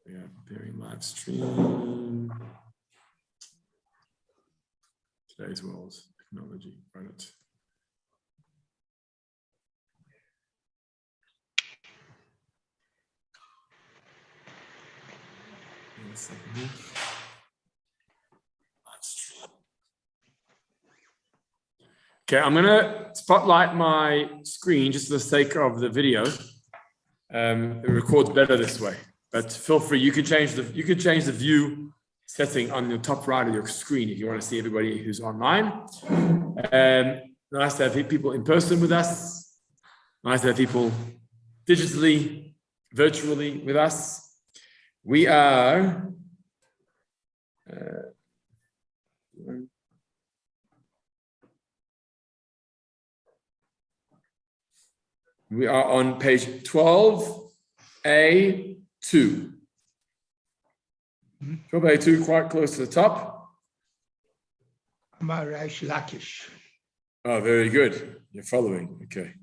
Yeah, preparing live stream. Today's world, technology, right? Wait a second here. Live stream. Okay, I'm gonna spotlight my screen just for the sake of the video. It records better this way, but feel free. You can change the view setting on the top right of your screen if you want to see everybody who's online. Nice to have people in person with us. Nice to have people digitally, virtually with us. We are on page 12A2. 12A2, quite close to the top. Amaresh Lakish. Oh, very good. You're following. Okay.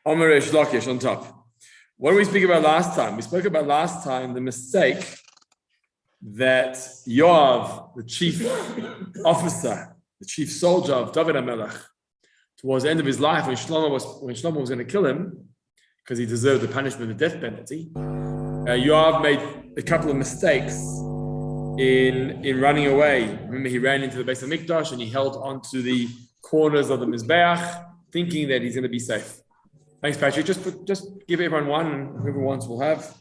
Amaresh Lakish on top. What did we speak about last time? We spoke about last time the mistake that Yoav, the chief officer, the chief soldier of David HaMelech, towards the end of his life, when Shlomo was going to kill him, because he deserved the punishment of the death penalty, Yoav made a couple of mistakes in running away. Remember, he ran into the Beis HaMikdash and he held onto the corners of the Mizbeach, thinking that he's going to be safe. Thanks, Patrick. Just give everyone one, and whoever wants will have.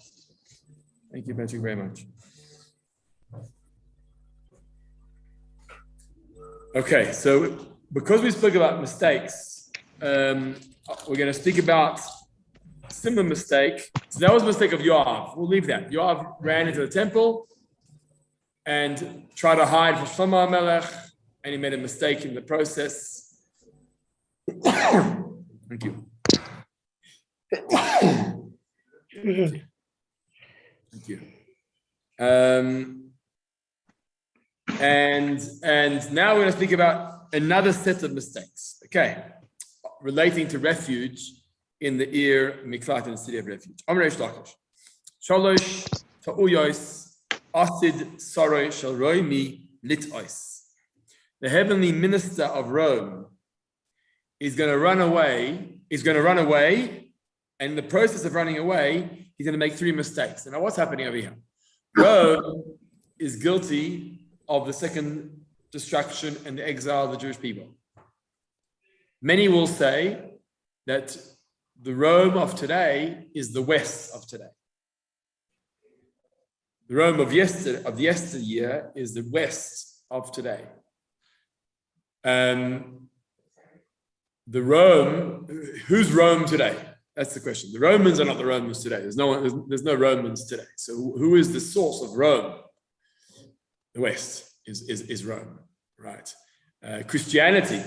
Thank you, Patrick, very much. Okay, so because we spoke about mistakes, we're going to speak about a similar mistake. So that was a mistake of Yoav. We'll leave that. Yoav ran into the temple and tried to hide from Shlomo HaMelech, and he made a mistake in the process. Thank you. Thank you. And now we're going to speak about another set of mistakes. Okay, relating to refuge in the Miklat, in the city of refuge. Amaresh Lakish. Shalosh ta'uyos asid saroi shel roimi litois. The heavenly minister of Rome is going to run away. And in the process of running away, he's going to make 3 mistakes. And now what's happening over here? Rome is guilty of the second destruction and the exile of the Jewish people. Many will say that the Rome of today is the West of today. The Rome of yesteryear is the West of today. The Rome, who's Rome today? That's the question. The Romans are not the Romans today. There's no Romans today. So who is the source of Rome? The West is Rome, right? Christianity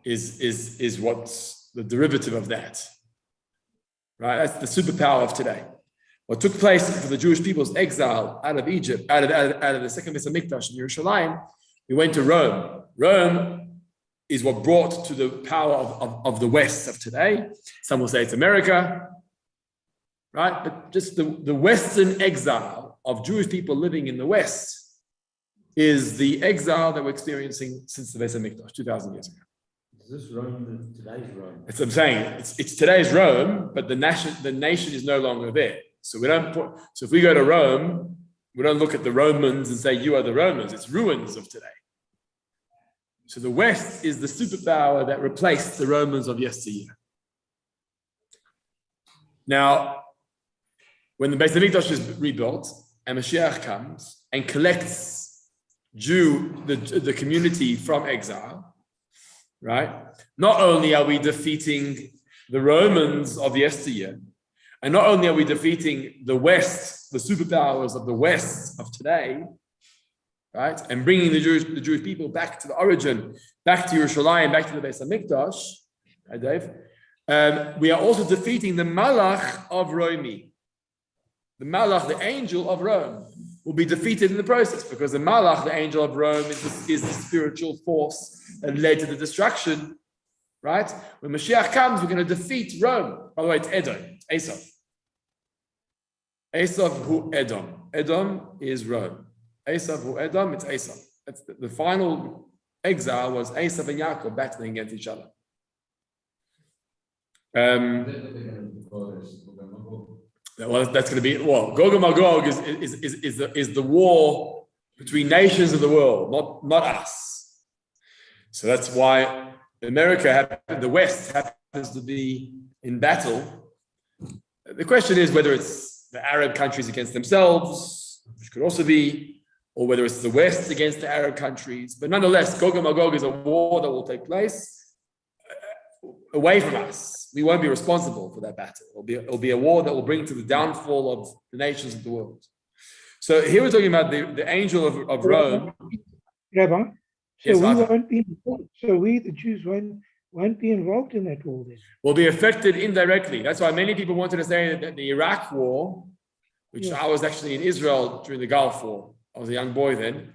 is what's the derivative of that, right? That's the superpower of today. What took place for the Jewish people's exile out of Egypt, out of the second Beis HaMikdash in Yerushalayim, we went to Rome. Rome is what brought to the power of the West of today. Some will say it's America, right? But just the Western exile of Jewish people living in the West is the exile that we're experiencing since the Beis HaMikdash 2,000 years ago. Is this Rome, today's Rome? That's what I'm saying. It's today's Rome, but the nation is no longer there. So if we go to Rome, we don't look at the Romans and say, you are the Romans. It's ruins of today. So the West is the superpower that replaced the Romans of yesteryear. Now, when the Beis HaMikdash is rebuilt and Mashiach comes and collects the community from exile, right? Not only are we defeating the Romans of yesteryear, and not only are we defeating the West, the superpowers of the West of today, right, and bringing the Jewish people back to the origin, back to Yerushalayim, back to the Beis HaMikdash, right, Dave? We are also defeating the Malach of Romi. The Malach, the angel of Rome, will be defeated in the process, because the Malach, the angel of Rome, is the spiritual force that led to the destruction, right? When Mashiach comes, we're going to defeat Rome. By the way, it's Edom, it's Esav. Esav hu Edom. Edom is Rome. Esav hu Edom, it's Esav. That's the final exile was Esav and Yaakov battling against each other. Well, that's going to be Gog and Magog is the war between nations of the world, not us. So that's why the West happens to be in battle. The question is whether it's the Arab countries against themselves, which could also be, or whether it's the West against the Arab countries. But nonetheless, Gog and Magog is a war that will take place away from us. We won't be responsible for that battle. It'll be a war that will bring to the downfall of the nations of the world. So here we're talking about the angel of Rome. Rabbi, so Yes, we Arthur. won't be involved. So we, the Jews, won't be involved in that war then. Will be affected indirectly. That's why many people wanted to say that the Iraq war, which I was actually in Israel during the Gulf War. I was a young boy then.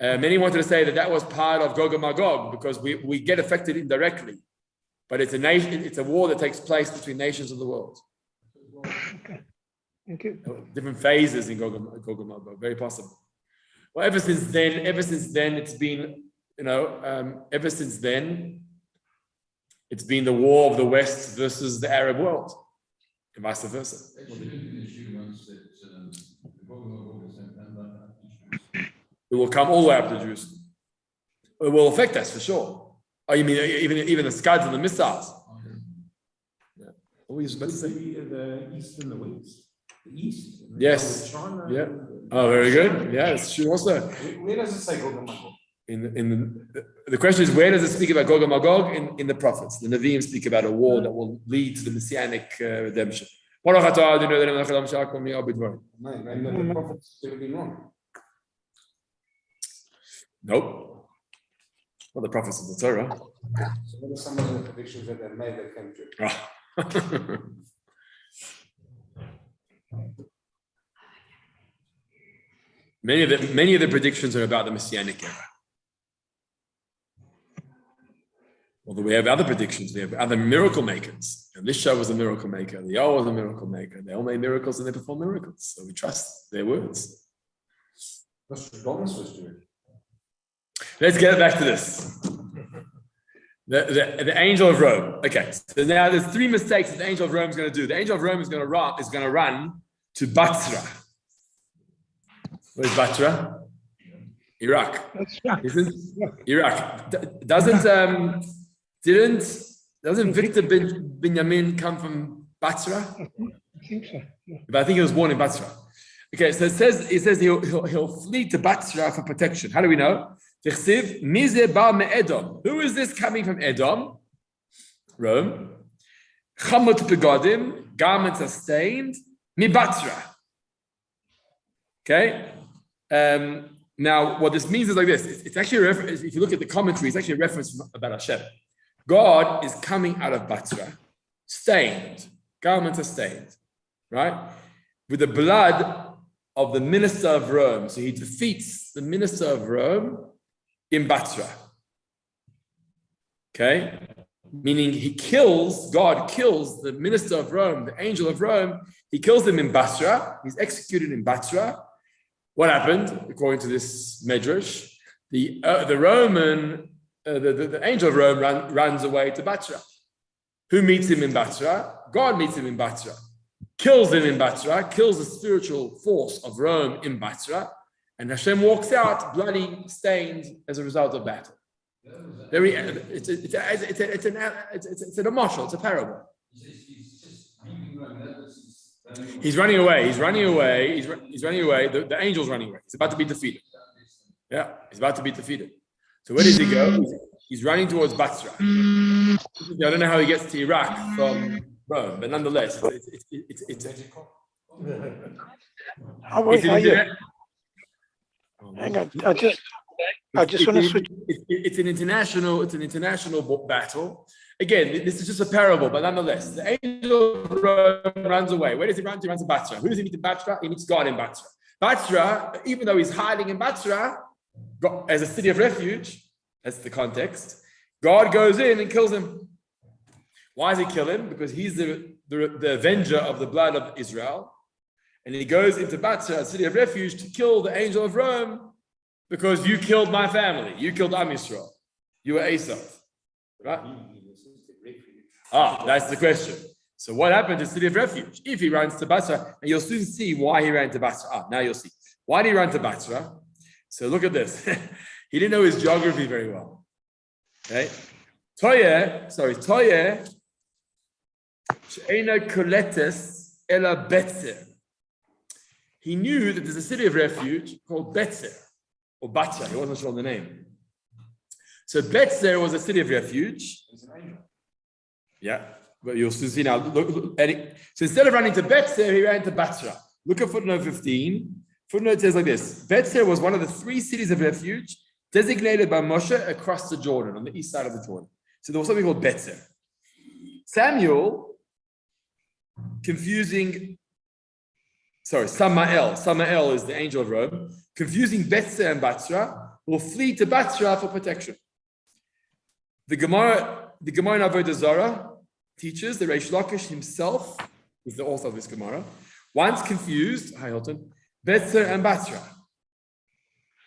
Many wanted to say that was part of Gog and Magog because we get affected indirectly. But it's a war that takes place between nations of the world. Okay, thank you. Different phases in Gog and Magog, very possible. Well, ever since then, it's been, ever since then, it's been the war of the West versus the Arab world, and vice versa. It will come all the way up to Jerusalem. It will affect us for sure. Oh, you mean even the Scuds and the missiles? Yeah. What were you supposed to say? The East and the West. The East. Yes. China. Yeah. Oh, very good. Yeah, it's true also. Where does it say Gog and Magog? The question is, where does it speak about Gog and Magog? In the prophets. The Nevi'im speak about a war that will lead to the messianic redemption. No, maybe the prophets could have been wrong. Nope. Well, the prophets of the Torah. So what are some of the predictions that they made that came true? Many of the predictions are about the messianic era. Although we have other predictions, we have other miracle makers. Elisha was a miracle maker. Eliyahu was a miracle maker. They all made miracles and they performed miracles. So we trust their words. Nostradamus was doing. Let's get back to this. The angel of Rome. Okay, so now there's three mistakes that the angel of Rome is going to do. The angel of Rome is going to run to Batra. Where's Batra? Iraq. Isn't Iraq? Doesn't Victor Benjamin come from Batra? I think so. Yeah. But I think he was born in Batra. Okay, so it says he'll flee to Batra for protection. How do we know? Who is this coming from Edom? Rome. Chamut begodim, garments are stained. Mi Batra. Okay. Now, what this means is like this. It's actually a reference. If you look at the commentary, it's actually a reference about Hashem. God is coming out of Batra, stained. Garments are stained, right? With the blood of the minister of Rome. So he defeats the minister of Rome in Batra. Okay? Meaning God kills the minister of Rome, the angel of Rome. He kills him in Batra. He's executed in Batra. What happened, according to this Medrash? The angel of Rome runs away to Batra. Who meets him in Batra? God meets him in Batra. Kills him in Batra, kills the spiritual force of Rome in Batra, and Hashem walks out bloody, stained as a result of battle. It's a marshal, it's a parable. He's running away. He's running away. The angel's running away. He's about to be defeated. Yeah, he's about to be defeated. So where does he go? He's running towards Batra. I don't know how he gets to Iraq from Rome, but nonetheless, it's Hang on, I just want to switch. It's an international battle. Again, this is just a parable, but nonetheless, the angel of Rome runs away. Where does he run to? He runs to Batra. Who does he meet in Batra? He meets God in Batra. Batra, even though he's hiding in Batra, as a city of refuge, that's the context, God goes in and kills him Why does he kill him? Because he's the avenger of the blood of Israel. And he goes into Batra, a city of refuge, to kill the angel of Rome because you killed my family. You killed Am Yisrael. You were Esau. Right? That's the question. So what happened to the city of refuge? If he runs to Batra, and you'll soon see why he ran to Batra. Now you'll see. Why did he run to Batra? So look at this. He didn't know his geography very well. Okay? Toye, she'ena koletes ela betzer. He knew that there's a city of refuge called Betzer, or Batra. He wasn't sure of the name. So Betzer was a city of refuge. Yeah, but you'll soon see now. Look, so instead of running to Betzer, he ran to Batra. Look at footnote 15. Footnote says like this: Betzer was one of the 3 cities of refuge designated by Moshe across the Jordan, on the east side of the Jordan. So there was something called Betzer. Samael is the angel of Rome, confusing Betzer and Batra, will flee to Batra for protection. The Gemara in Avodah Zarah teaches that Reish Lakish himself is the author of this Gemara, once confused, Betzer and Batra.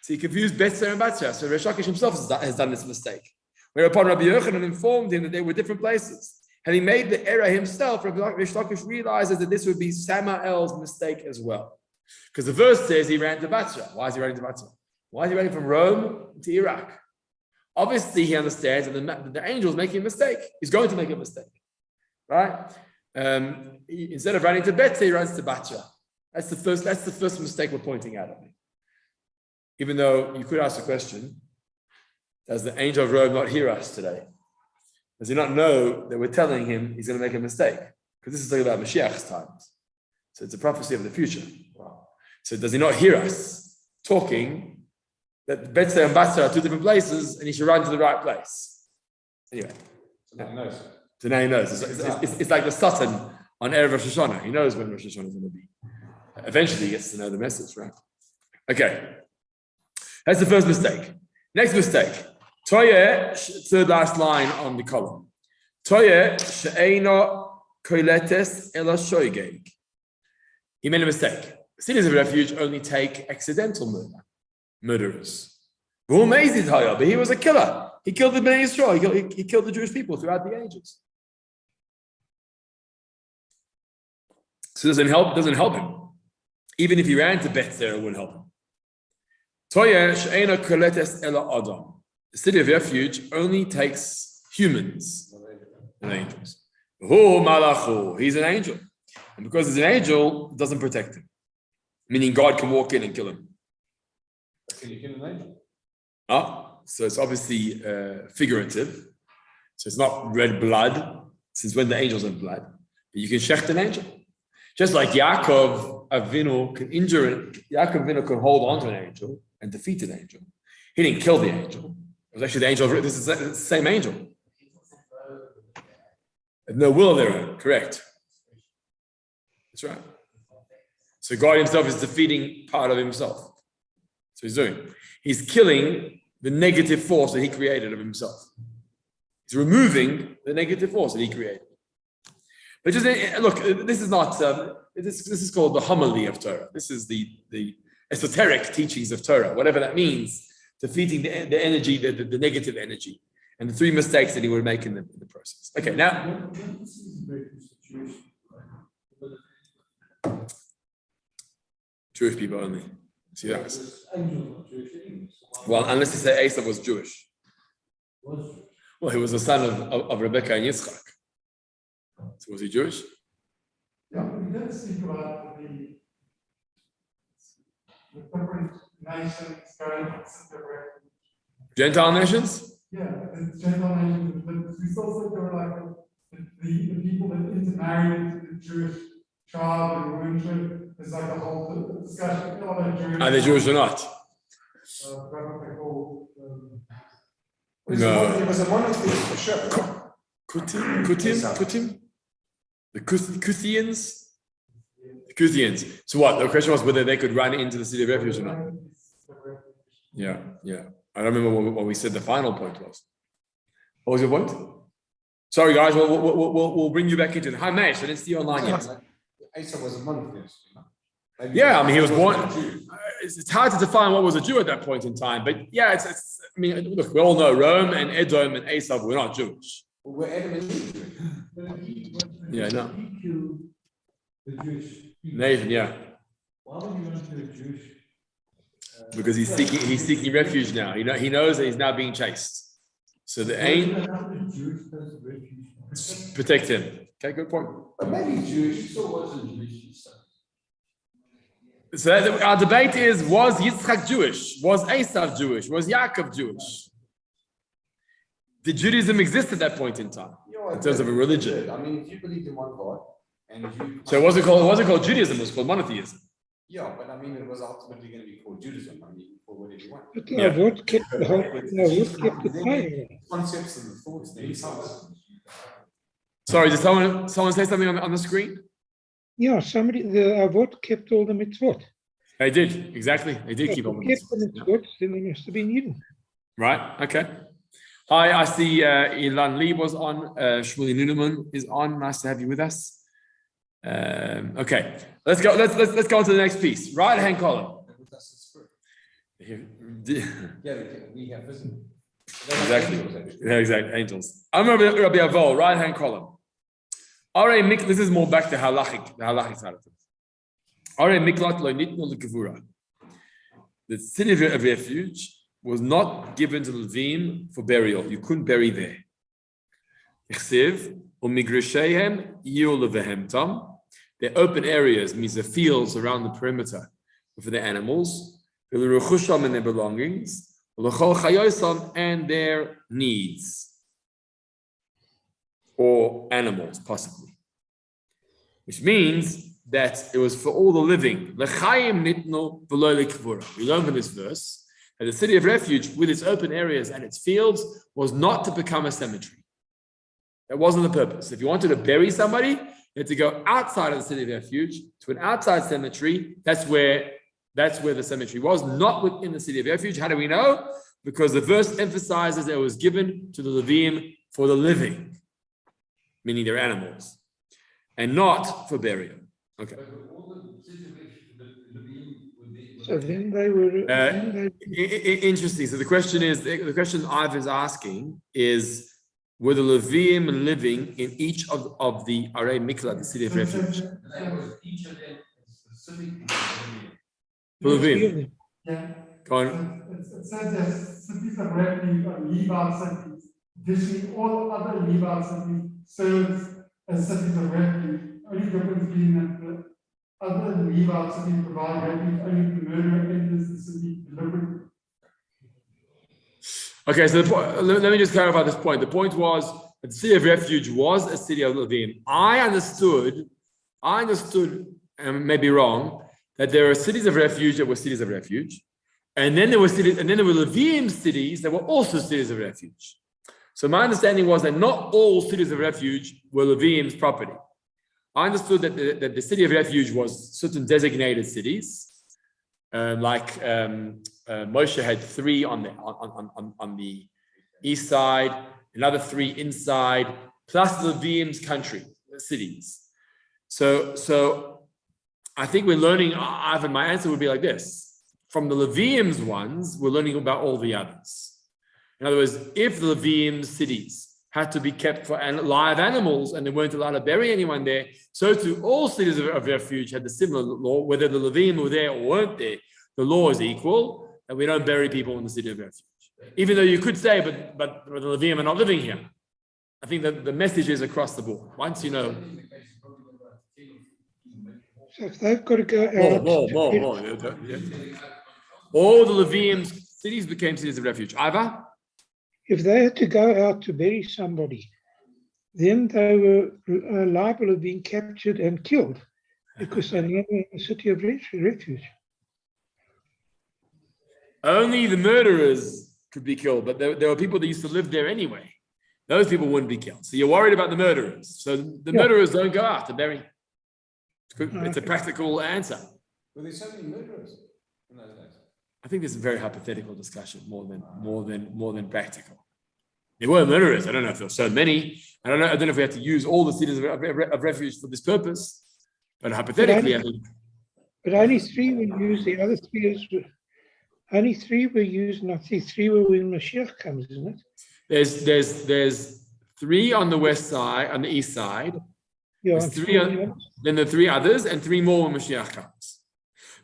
So he confused Betzer and Batra. So Reish Lakish himself has done this mistake. Whereupon Rabbi Yochanan informed him that they were different places. Having made the error himself, Rabbi Reish Lakish realizes that this would be Samael's mistake as well. Because the verse says he ran to Batra. Why is he running to Batra? Why is he running from Rome to Iraq? Obviously, he understands that the angel is making a mistake. He's going to make a mistake. Right? Instead of running to Betzer, he runs to Batra. That's the first mistake we're pointing out, I think. Even though you could ask the question, does the angel of Rome not hear us today? Does he not know that we're telling him he's going to make a mistake? Because this is talking about Mashiach's times. So it's a prophecy of the future. So does he not hear us talking that Betzer and Batra are 2 different places and he should run to the right place? Anyway. So now he knows. So now he knows. It's like the Satan on Erev Rosh Hashanah. He knows when Rosh Hashanah is going to be. Eventually he gets to know the message, right? Okay. That's the first mistake. Next mistake. Toye, third last line on the column. Toye she'eino koiletes ela shoigeg. He made a mistake. Cities of refuge only take accidental murderers. But he was a killer. He killed the Bnei Yisrael. He killed the Jewish people throughout the ages. So it doesn't help him. Even if he ran to Betzer, it wouldn't help him. Toye she'eino koiletes ela adam. The city of refuge only takes humans and angels. He's an angel. And because he's an angel, it doesn't protect him. Meaning God can walk in and kill him. Can you kill an angel? So it's obviously figurative. So it's not red blood, since when the angels have blood. But you can shecht an angel. Just like Yaakov Avinu can hold on to an angel and defeat an angel. He didn't kill the angel. It was actually the angel. This is the same angel. No will of their own. Correct. That's right. So God himself is defeating part of himself. So he's doing. He's killing the negative force that he created of himself. He's removing the negative force that he created. But just look, this is not. This is called the homily of Torah. This is the esoteric teachings of Torah, whatever that means. Defeating the energy, the negative energy, and the 3 mistakes that he would make in the process. Okay, now. Jewish people only. See that? Well, unless you say Esau was Jewish. Well, he was the son of Rebecca and Yitzchak. So was he Jewish? Yeah, but let's think about the different nations going to separate. Gentile nations? Yeah, the Gentile nations, but we still think there were like the people that intermarried into the Jewish tribe and weren't Jewish. There's like a whole discussion. Are they Jewish or not? What they call. No. It was a monotheist for sure. Kutim? The Kuthians? The Kuthians. So what? The question was whether they could run into the city of refuge or not. Yeah. I don't remember what we said the final point was. What was your point? Sorry, guys, we'll bring you back into it. Hi, Mesh, I didn't see you online yet. Asa was a monotheist, you know? Maybe Yeah, I mean, he was born. a Jew. It's hard to define what was a Jew at that point in time, but yeah, I mean, look, we all know Rome and Edom and Esau were not Jewish. Well, we're Adam and Eve Jewish. Yeah, no. He killed the Jewish people. Nathan, yeah, Why would you want to do a Jewish? because he's seeking refuge now. He knows that he's now being chased. So the aim Jewish person refuge. protect him. Okay, good point. But maybe Jewish. So wasn't Jewish. So our debate is: was Yitzchak Jewish? Was Esau Jewish? Was Yaakov Jewish? Did Judaism exist at that point in time in terms of a religion? I mean, if you believe in one God and you. So it wasn't called Judaism. It was called monotheism. Yeah, but I mean, it was ultimately going to be called Judaism. I mean, for whatever you want. But Yeah. what kept the whole, what kept the fire? Concepts and the thoughts, the insights. Sorry, did someone say something on the screen? Yeah, somebody, the what kept all the mitzvot. They did, exactly. They did If keep they on. kept the mitzvot, then they must have been hidden. Right, okay. Hi, I see Ilan Lee was on, Shmuley Nuneman is on. Nice to have you with us. Okay, let's go on to the next piece. Right hand column. Yeah, we have vision. Exactly. Yeah, exactly. Angels. I'm Rabbi Avol, right hand column. This is more back to the halachic side of things. The city of refuge was not given to the Levim for burial. You couldn't bury there. They're open areas, means the fields around the perimeter for the animals, and their belongings, and their needs, or animals, possibly. Which means that it was for all the living. We learn from this verse that the city of refuge, with its open areas and its fields, was not to become a cemetery. That wasn't the purpose. If you wanted to bury somebody, you had to go outside of the city of refuge to an outside cemetery. That's where the cemetery was, not within the city of refuge. How do we know? Because the verse emphasizes that it was given to the Levim for the living, meaning their animals, and not for burial. Okay. So then they were. Interesting. So the question Iv is asking is: were the Levim living in each of the Arei Mikla, the city of refuge? Each of them specifically. Levim. Yeah. Go on. It says that cities of refuge are Levite cities. Additionally, all other Levite cities serve as cities of refuge. Only difference being that the other Levite cities provide refuge only if the murderer enters the city deliberately. Okay, so let me just clarify this point. The point was that the city of refuge was a city of Levim. I understood, and maybe wrong, that there are cities of refuge that were cities of refuge, and then there were Levim cities that were also cities of refuge. So my understanding was that not all cities of refuge were Levim's property. I understood that the city of refuge was certain designated cities, Moshe had 3 on the east side, another 3 inside, plus Levim's country cities. So I think we're learning. Ivan, my answer would be like this: from the Levim's ones, we're learning about all the others. In other words, if the Levim's cities had to be kept for live animals and they weren't allowed to bury anyone there, so too all cities of refuge had the similar law, whether the Levim were there or weren't there. The law is equal, that we don't bury people in the city of refuge. Even though you could say, but the Levim are not living here. I think that the message is across the board. Once you know. So if they've got to go out. More. All the Levim's cities became cities of refuge. Iva? If they had to go out to bury somebody, then they were liable of being captured and killed because they're never in the city of refuge. Only the murderers could be killed, but there were people that used to live there anyway. Those people wouldn't be killed. So you're worried about the murderers. So the murderers don't go out to bury. It's a practical answer. Were there so many murderers in those days? I think this is a very hypothetical discussion more than practical. There were murderers. I don't know if there were so many. I don't know if we have to use all the cities of refuge for this purpose. But hypothetically, I think. But only 3 were used. The other 3 only 3 were used, and I think 3 were when Mashiach comes, isn't it? There's 3 on the west side, on the east side. Yeah, There's 3 then the 3 others, and 3 more when Mashiach comes.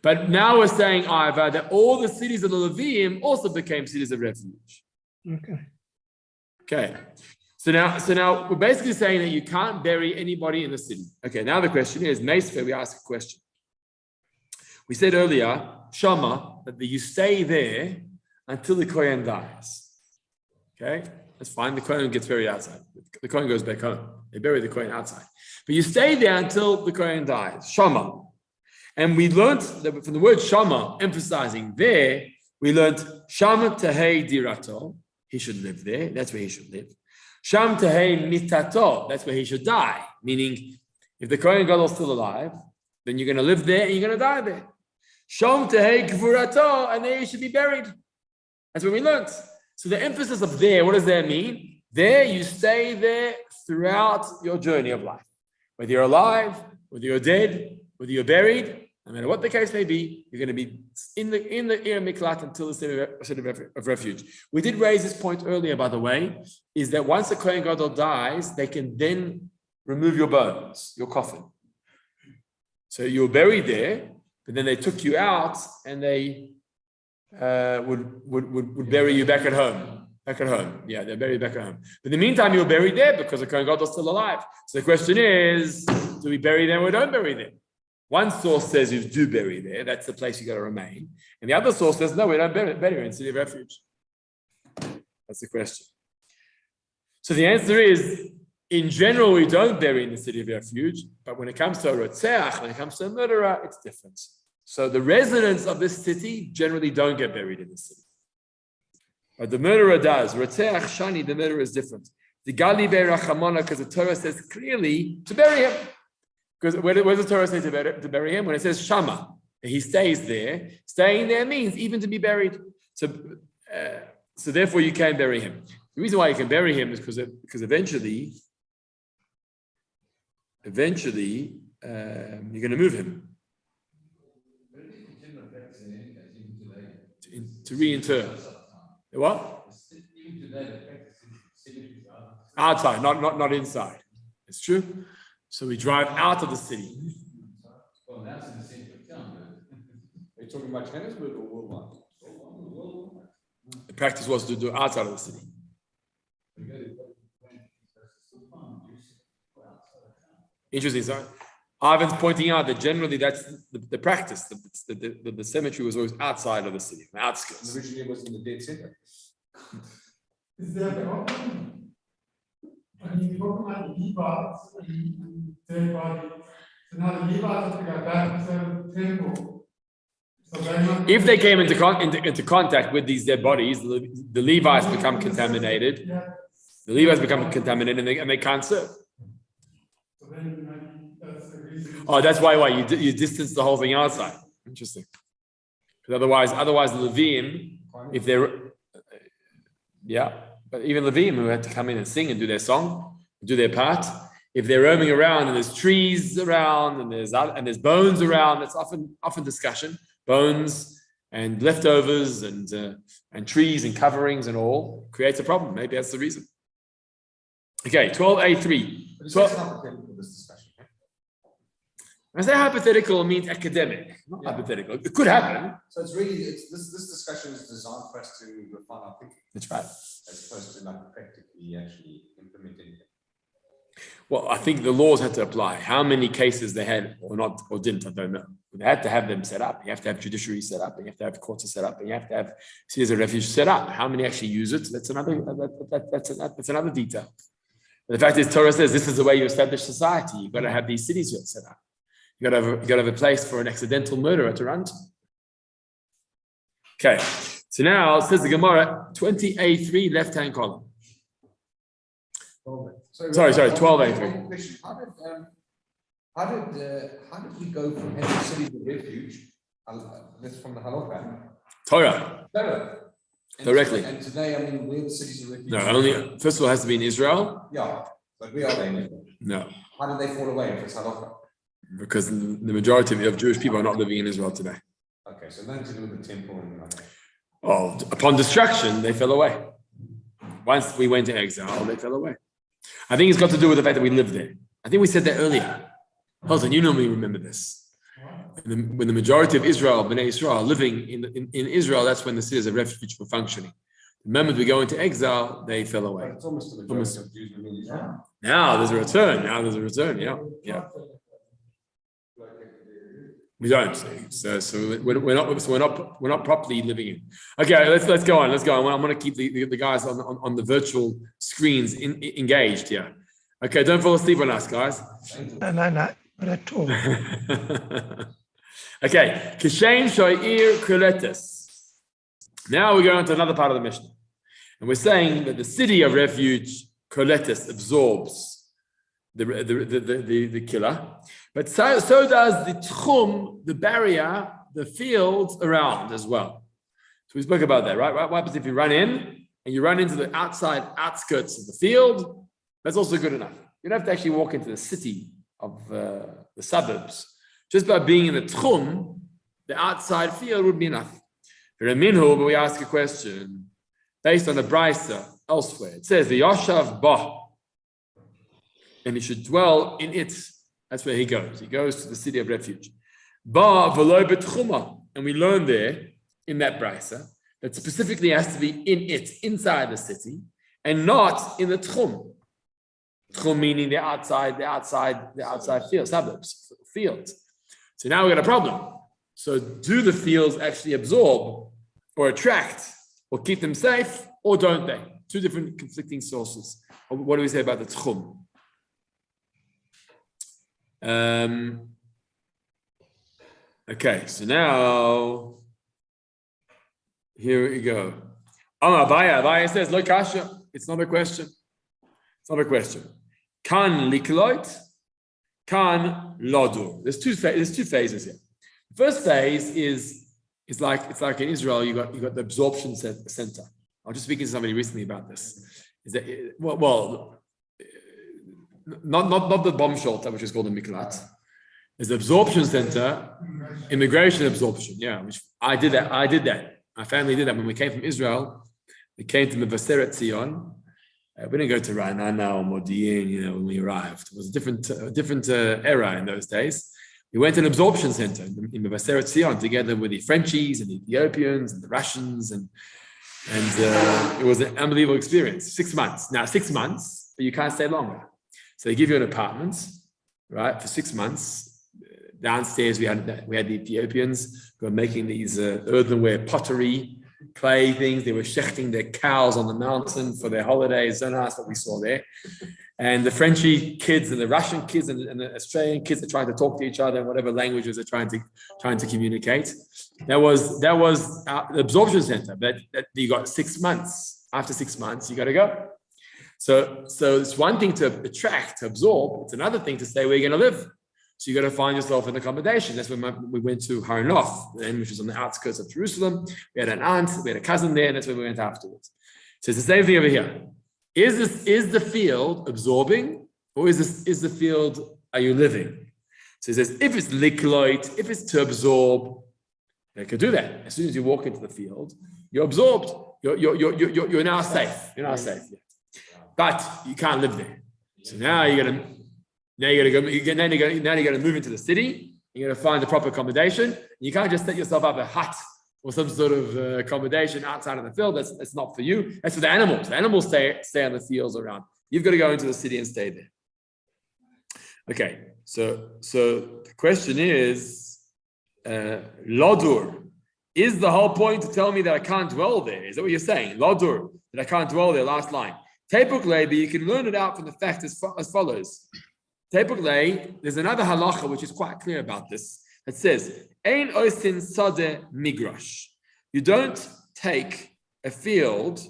But now we're saying, Iva, that all the cities of the Leviim also became cities of refuge. Okay. So now we're basically saying that you can't bury anybody in the city. Okay, now the question is, Meisfer, we ask a question. We said earlier, Shama, that you stay there until the Kohen dies. Okay, that's fine. The Kohen gets buried outside. The Kohen goes back home. They bury the Kohen outside. But you stay there until the Kohen dies. Shama. And we learned that from the word Shama, emphasizing there, we learned Shama Tehei Dirato. He should live there. That's where he should live. Sham Tehei Mitato. That's where he should die. Meaning, if the Kohen Gadol is still alive, then you're going to live there and you're going to die there. Sham Tehei Gvurato, and there you should be buried. That's what we learned. So the emphasis of there, what does that mean? There, you stay there throughout your journey of life. Whether you're alive, whether you're dead, whether you're buried, no matter what the case may be, you're going to be in the Ir Miklat until the city of refuge. We did raise this point earlier, by the way, is that once the Kohen Gadol dies, they can then remove your bones, your coffin. So you're buried there, but then they took you out and they would bury you back at home. Back at home. Yeah, they're buried back at home. But in the meantime, you're buried there because the Kohen Gadol is still alive. So the question is, do we bury them or don't bury them? One source says you do bury there. That's the place you got to remain. And the other source says, no, we don't bury in city of refuge. That's the question. So the answer is, in general, we don't bury in the city of refuge. But when it comes to a rotzeach, when it comes to a murderer, it's different. So the residents of this city generally don't get buried in the city. But the murderer does. Rotzeach Shani, the murderer is different. The Gali Be'rachamona, because the Torah says clearly to bury him. Because where does the Torah say to bury him? When it says Shama, he stays there. Staying there means even to be buried. So therefore you can bury him. The reason why you can bury him is because eventually you're going to move him to reinter. What? Outside, not inside. It's true. So we drive out of the city. Well, that's in the center of town. Are you talking about Johannesburg or worldwide? The practice was to do outside of the city. Interesting. So Ivan's pointing out that generally that's the practice. The cemetery was always outside of the city, the outskirts. Originally it was in the dead center. Is there a problem? When you talk about the Levites and dead bodies, so now the Levites have to go back to the temple. So If they came into contact with these dead bodies, the Levites become contaminated. Yeah. The Levites become contaminated and they can't serve. So then maybe that's the reason. Oh, that's why you distance the whole thing outside. Interesting. Because otherwise the Leviim, if they're but even Leviim who had to come in and sing and do their song, do their part, if they're roaming around and there's trees around and there's bones around, that's often discussion. Bones and leftovers and trees and coverings and all creates a problem. Maybe that's the reason. Okay, 12a3. But it's hypothetical, this discussion. When I say hypothetical, it means academic, not hypothetical. It could happen. So this discussion is designed for us to refine our thinking. That's right. As opposed to like practically actually implementing it. Well, I think the laws had to apply. How many cases they had or not or didn't, I don't know. They had to have them set up. You have to have judiciary set up, and you have to have courts set up, and you have to have cities of refuge set up. How many actually use it? That's another detail. But the fact is, Torah says this is the way you establish society. You've got to have these cities set up. You got to have a place for an accidental murderer to run to. Okay. So now it says the Gemara 20a3 left-hand column. Sorry, 12a3. How did we go from having cities of refuge? That's from the Halakha. Torah. Directly. And today, I mean, we're the cities of refuge. No, only, first of all, it has to be in Israel. Yeah, but we are there in Israel. No, How did they fall away if it's halakha? because the majority of Jewish people are not living in Israel today. Okay, so nothing to do with the temple and nothing. Oh, upon destruction, they fell away. Once we went to exile, they fell away. I think it's got to do with the fact that we lived there. I think we said that earlier. Hilton, you normally remember this. When the majority of Israel, Bnei Israel, are living in Israel, that's when the cities of refuge were functioning. The moment we go into exile, they fell away. But it's almost the majority of Jews living in Israel. Now there's a return. Yeah. We don't. So we're not properly living in. Okay, let's go on. I'm going to keep the guys on the virtual screens engaged here. Okay, don't fall asleep on us, guys. No, not at all. Okay, Kishem Shoir Kuletis. Now we're going to another part of the Mishnah. And we're saying that the city of refuge, Kuletis, absorbs the killer. But so does the tchum, the barrier, the fields around as well. So we spoke about that, right? What happens if you run in and you run into the outside outskirts of the field? That's also good enough. You don't have to actually walk into the city of the suburbs. Just by being in the tchum, the outside field would be enough. But we ask a question based on the brisa elsewhere. It says, the Yoshav Bah, and he should dwell in it. That's where he goes. He goes to the city of refuge. Ba v'lo betchuma, and we learn there in that brisa that specifically has to be in it, inside the city, and not in the tchum. Tchum meaning the outside field, suburbs, fields. So now we've got a problem. So do the fields actually absorb or attract or keep them safe, or don't they? Two different conflicting sources. What do we say about the tchum? Okay, so now here we go. Abaya says, "Lo kasha." It's not a question. Kan likloit, kan lodur. There's two phases here. The first phase is like in Israel. You got the absorption center. I was just speaking to somebody recently about this. Is that not the bomb shelter, which is called the miklat. There's the absorption center, immigration absorption. Yeah, which I did that. My family did that when we came from Israel. We came to Mevaseret Zion. We didn't go to Ra'anana or Modi'in, when we arrived. It was a different era in those days. We went to an absorption center in Mevaseret Zion together with the Frenchies and the Ethiopians and the Russians, and it was an unbelievable experience. 6 months. Now 6 months, but you can't stay longer. So they give you an apartment, right, for 6 months. Downstairs we had the Ethiopians who were making these earthenware pottery, clay things. They were shechting their cows on the mountain for their holidays. So nice what we saw there. And the Frenchy kids and the Russian kids and the Australian kids are trying to talk to each other in whatever languages they're trying to communicate. That was the absorption center. But you got 6 months. After 6 months, you got to go. So it's one thing to attract, to absorb. It's another thing to say where you're going to live. So you got to find yourself an accommodation. That's when we went to Har Nof, which was on the outskirts of Jerusalem. We had an aunt, we had a cousin there, and that's where we went afterwards. So it's the same thing over here. Is the field absorbing, or is the field, are you living? So it says, if it's likloit, if it's to absorb, they could do that. As soon as you walk into the field, you're absorbed. You're now safe. You're now safe. Yeah. But you can't live there. So now you got to move into the city. You got to find the proper accommodation. You can't just set yourself up a hut or some sort of accommodation outside of the field. That's not for you. That's for the animals. The animals stay on the fields around. You've got to go into the city and stay there. Okay, so the question is, Lodur, is the whole point to tell me that I can't dwell there? Is that what you're saying? Lodur, that I can't dwell there, last line. Tepuk lei, but you can learn it out from the fact as follows. Tepuk lei, there's another halacha which is quite clear about this. It says, Ein oisin sadeh migrash. You don't take a field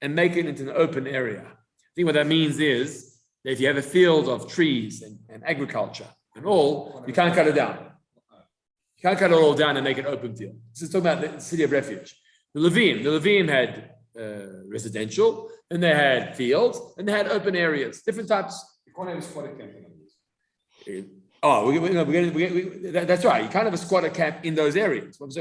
and make it into an open area. I think what that means is that if you have a field of trees and agriculture and all, you can't cut it down. You can't cut it all down and make an open field. This is talking about the city of refuge. The Levim had residential, and they had fields, and they had open areas, different types. You can't have a squatter camp in those. That's right. You can't have a squatter camp in those areas. But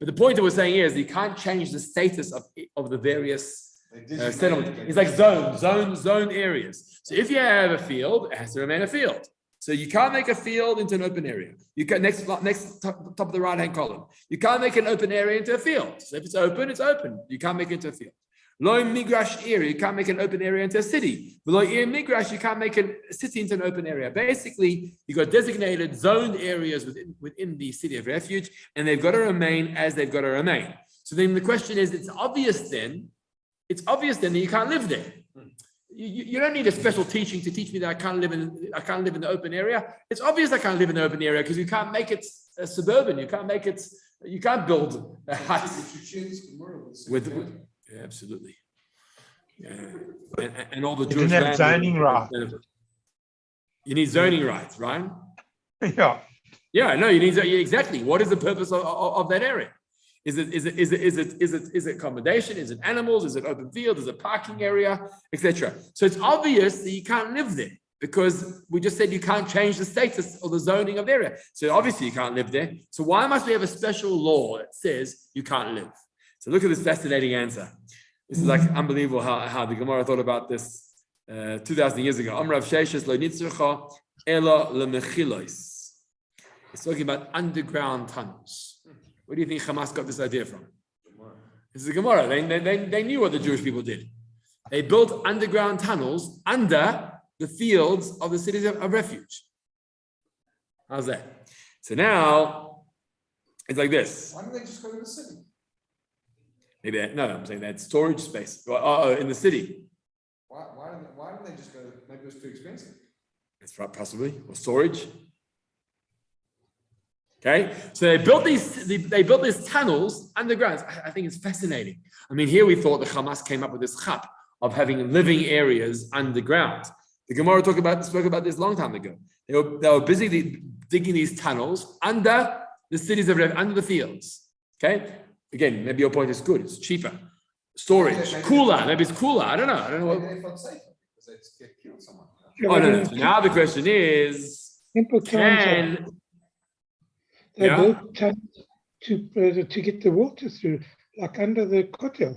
the point that we're saying is you can't change the status of the various settlements. It's like zone areas. So if you have a field, it has to remain a field. So you can't make a field into an open area. You can next top of the right-hand column. You can't make an open area into a field. So if it's open, it's open. You can't make it into a field. Low migrash area, you can't make an open area into a city. Below ear migrash, you can't make a city into an open area. Basically, you've got designated zoned areas within the city of refuge, and they've got to remain as they've got to remain. So then the question is, it's obvious then that you can't live there. You don't need a special teaching to teach me that I can't live in the open area. It's obvious I can't live in the open area because you can't make it suburban. You can't build a hut yeah, absolutely. Yeah. And all the Jewish land zoning right. You need zoning rights, right? Yeah. Yeah, no, you need exactly. What is the purpose of that area? Is it accommodation? Is it animals? Is it open field? Is it parking area, etc.? So it's obvious that you can't live there because we just said you can't change the status or the zoning of the area. So obviously you can't live there. So why must we have a special law that says you can't live? So look at this fascinating answer. This is like unbelievable how the Gemara thought about this 2,000 years ago. Amrav Sheshes lo nitzracha ela lemechilos. It's talking about underground tunnels. Where do you think Hamas got this idea from? This is the Gemara. They knew what the Jewish people did. They built underground tunnels under the fields of the cities of refuge. How's that? So now it's like this. Why don't they just go to the city? Maybe I'm saying they had storage space in the city. Why don't they just go? Maybe it was too expensive. That's right, possibly, or storage. Okay, so they built these tunnels underground. I think it's fascinating. I mean, here we thought the Hamas came up with this chap of having living areas underground. The Gemara spoke about this a long time ago. They were busy digging these tunnels under the cities under the fields. Okay, again, maybe your point is good. It's cheaper, storage, cooler. Maybe it's cooler. I don't know. Maybe they felt safer because they killed someone. Oh no. So now the question is, They built tunnels to get the water through, like under the Kotel.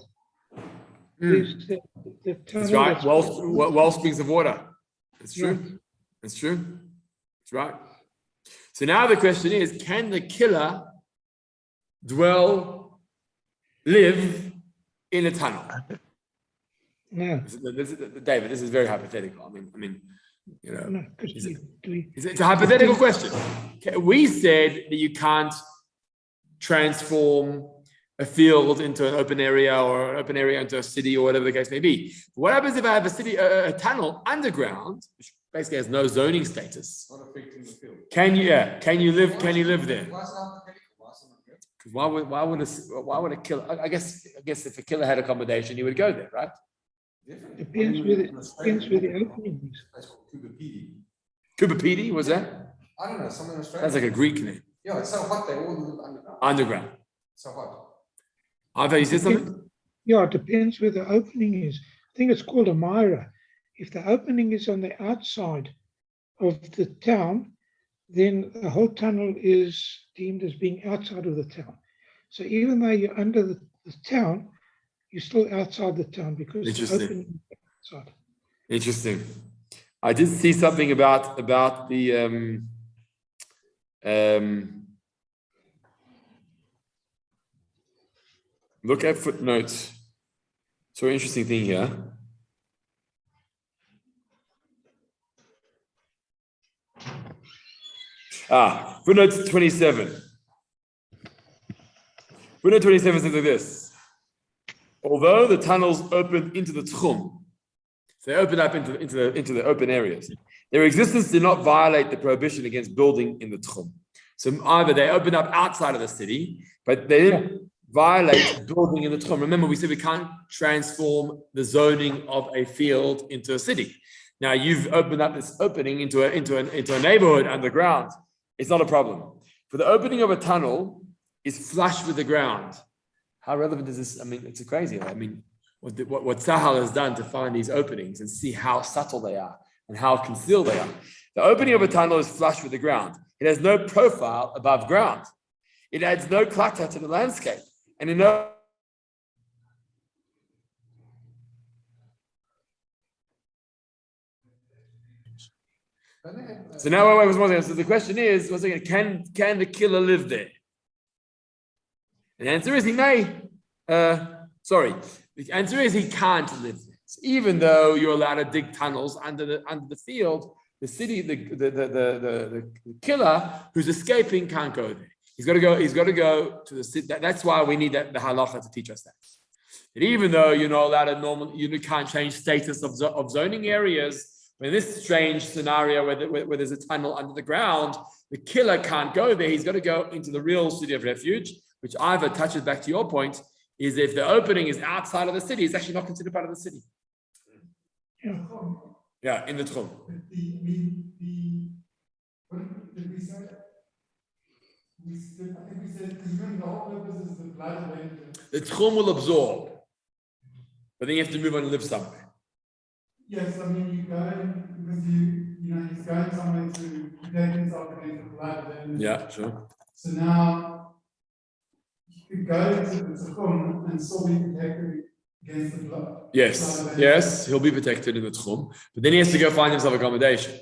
The that's right. Well springs of water. That's true. Yeah. That's true. That's right. So now the question is, can the killer live in a tunnel? No. David, this is very hypothetical. I mean, you know, No, it's a hypothetical question. We said that you can't transform a field into an open area or an open area into a city or whatever the case may be. What happens if I have a tunnel underground, which basically has no zoning status? Not affecting the field. Can you live there? Why is it hypothetical? Because why would a killer? I guess if a killer had accommodation, he would go there, right? Depends where the opening is. That's called Kubapedi. Kubapedi, was that? I don't know. Something in Australia. That's like a Greek name. Yeah, it's so hot they all live underground. Underground. So hot. I've you said something? Yeah, it depends where the opening is. I think it's called a myra. If the opening is on the outside of the town, then the whole tunnel is deemed as being outside of the town. So even though you're under the town, you're still outside the town because the opening is outside. Interesting. I did see something about the look at footnotes. So interesting thing here. Footnote 27. Footnote 27 says like this. Although the tunnels opened into the tchum, so they opened up into the open areas, their existence did not violate the prohibition against building in the tchum. So either they opened up outside of the city, but they didn't violate building in the tchum. Remember, we said we can't transform the zoning of a field into a city. Now you've opened up this opening into a neighborhood underground. It's not a problem. For the opening of a tunnel is flush with the ground. How relevant is this? I mean, it's crazy. I mean, what Tzahal has done to find these openings and see how subtle they are and how concealed they are. The opening of a tunnel is flush with the ground. It has no profile above ground. It adds no clutter to the landscape. And in no So now, so the question is, once again, can the killer live there? And the answer is he may. The answer is he can't live there. So even though you're allowed to dig tunnels under the field, the city, the killer who's escaping can't go there. He's got to go to the city. That's why we need the halacha to teach us that. That even though you're not allowed you can't change status of zoning areas. In this strange scenario where there's a tunnel under the ground, the killer can't go there. He's got to go into the real city of refuge, which Ivor touches back to your point, is if the opening is outside of the city, it's actually not considered part of the city. Yeah, in the Tchum. What did we say? I think we said, the whole purpose is the blood of The Tchum will absorb, but then you have to move on and live somewhere. Yes, I mean, you go because he's going somewhere to protect himself against the blood. Yeah, sure. So now he could go to the Tchum and still be protected against the blood. Yes, he'll be protected in the Tchum, but then he has to go find himself accommodation.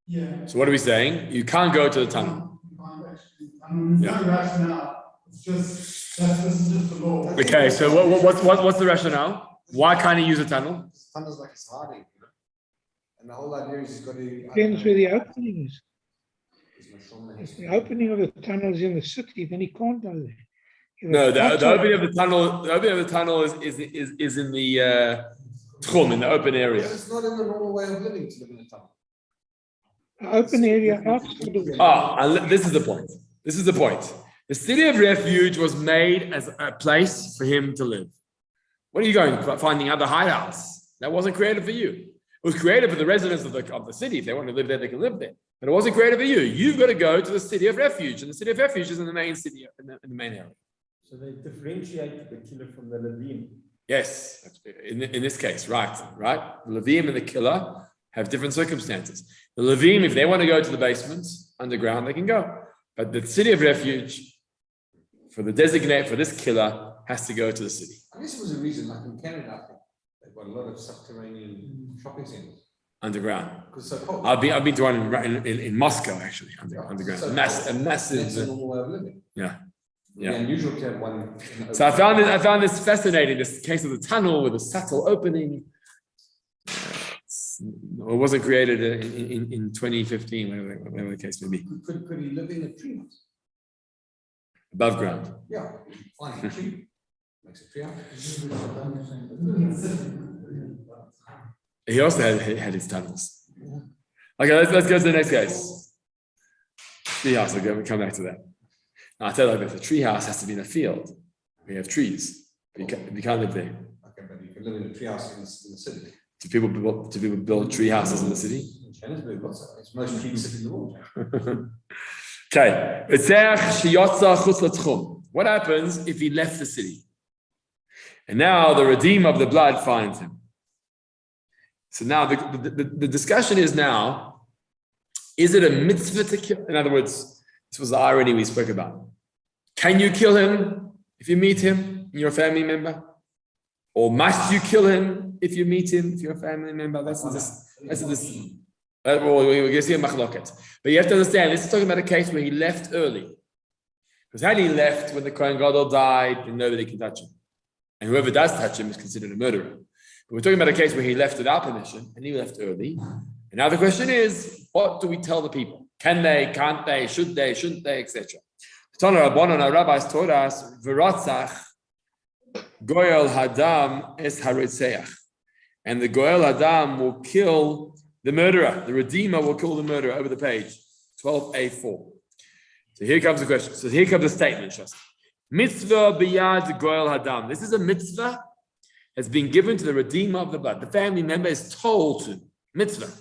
Yeah. So what are we saying? You can't go to the tunnel. You can't actually. I mean, there's no rationale. It's just this is just the law. Okay, so what's the rationale? Why can't he use a tunnel? Tunnel's like it's hiding, and the whole idea is he's got to. Depends where the opening is. If the opening of the tunnel is in the city, then he can't go there. No, the opening of the tunnel is in the Tchum, in the open area. It's not in the normal way of living to live in a tunnel. The open area outside of the This is the point. The city of refuge was made as a place for him to live. What are you going finding other hideouts? That wasn't created for you. It was created for the residents of the city. If they want to live there, they can live there. But it wasn't created for you. You've got to go to the city of refuge, and the city of refuge is in the main city, in the main area. So they differentiate the killer from the Levim. Yes, in this case, right. The Levim and the killer have different circumstances. The Levim, if they want to go to the basement underground, they can go. But the city of refuge, for this killer, has to go to the city. I guess it was a reason, like in Canada, I think they've got a lot of subterranean shopping centers. Underground. Because so cold. I've been to one in Moscow actually, underground. So A massive. That's a normal way of living. Yeah. Yeah, unusual to have one. So I found this fascinating. This case of the tunnel with a subtle opening. It wasn't created in 2015, whatever the case may be. Could he live in a tree house? Above ground. Yeah, find a tree, makes a tree house. He also had his tunnels. Okay, let's go to the next case. Treehouse. We'll come back to that. Now, I'll tell you like this: a treehouse has to be in a field. We have trees. You can't live there. Okay, but you can live in a tree house in the city. Do people build tree houses in the city? In Johannesburg, it's most tree city in the world. Okay. What happens if he left the city? And now the Redeemer of the blood finds him. So now the discussion is now, is it a mitzvah to kill? In other words, this was the irony we spoke about. Can you kill him if you meet him and you're a family member? Or must you kill him if you meet him, if you're a family member? We're going to see a machloket. But you have to understand, this is talking about a case where he left early. Because had he left when the Kohen Gadol died, then nobody can touch him. And whoever does touch him is considered a murderer. But we're talking about a case where he left without permission, and he left early. And now the question is, what do we tell the people? Can they, can't they, should they, shouldn't they, etc. Our rabbis taught us, V'ratzach Goyal Hadam es haretzeach. And the Goyal Hadam will kill the murderer. The Redeemer will kill the murderer. Over the page, 12a4. So here comes the question. So here comes the statement, Shasta. Mitzvah biyad Goyal Hadam. This is a mitzvah has been given to the Redeemer of the blood. The family member is told to. Mitzvah.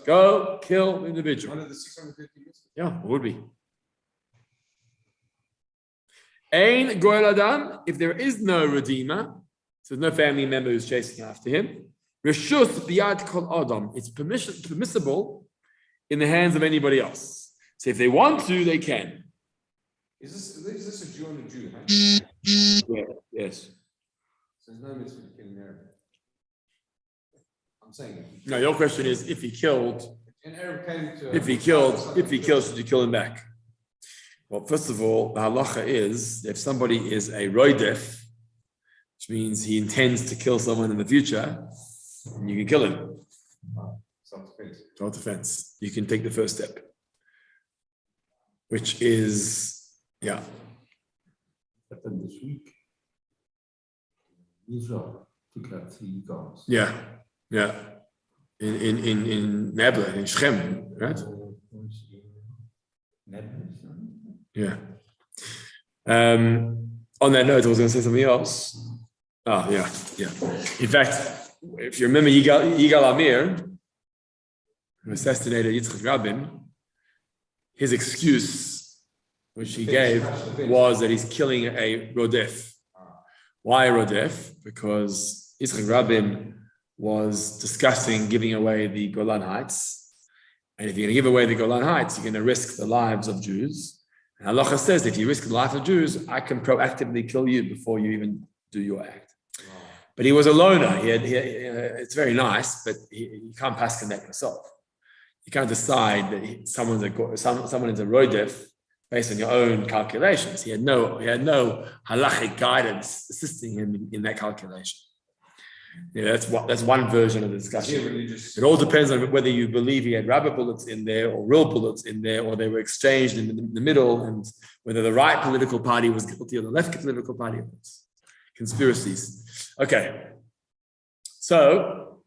Go kill the individual. One of the 650 mitzvahs. Yeah, it would be. Ein Goyal Adam, if there is no Redeemer, So there's no family member who's chasing after him. Reshus biyad kol adam. It's permissible in the hands of anybody else. So if they want to, they can. Is this a Jew and a Jew, right? Yeah. Yes. So there's no mitzvah to kill an Arab. I'm saying it. No, your question is if he killed, An Arab came to. should you kill him back? Well, first of all, the halacha is if somebody is a roidef, which means he intends to kill someone in the future, you can kill him. Self-defense. Self-defense. You can take the first step, which is, yeah. Happened this week. Israel took out 3 guns. Yeah. In Nebel, in Shechem, right? Yeah. On that note, I was going to say something else. Oh, yeah. In fact, if you remember Yigal Amir, who assassinated Yitzchak Rabin, his excuse, which he gave, was that he's killing a Rodef. Why a Rodef? Because Yitzchak Rabin was discussing giving away the Golan Heights. And if you're going to give away the Golan Heights, you're going to risk the lives of Jews. And halacha says, if you risk the life of Jews, I can proactively kill you before you even do your act. But he was a loner. It's very nice, but you can't pass connect yourself. You can't decide that someone is a roidef based on your own calculations. He had no halachic guidance assisting him in that calculation. Yeah, that's one version of the discussion. It all depends on whether you believe he had rubber bullets in there or real bullets in there, or they were exchanged in the middle, and whether the right political party was guilty or the left political party was. Conspiracies. Okay. So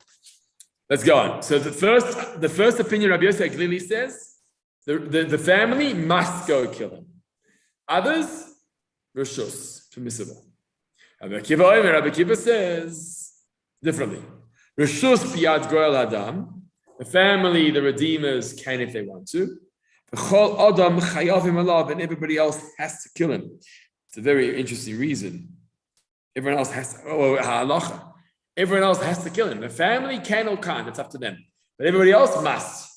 let's go on. So the first opinion Rabbi Yosef clearly says the family must go kill him. Others, reshus, permissible. Rabbi Akiva says differently. Reshus biyad goel adam. The family, the redeemers, can if they want to. V'chol adam chayavim alav, and everybody else has to kill him. It's a very interesting reason. Everyone else has to. Halacha. Everyone else has to kill him. The family can or can't. It's up to them. But everybody else must.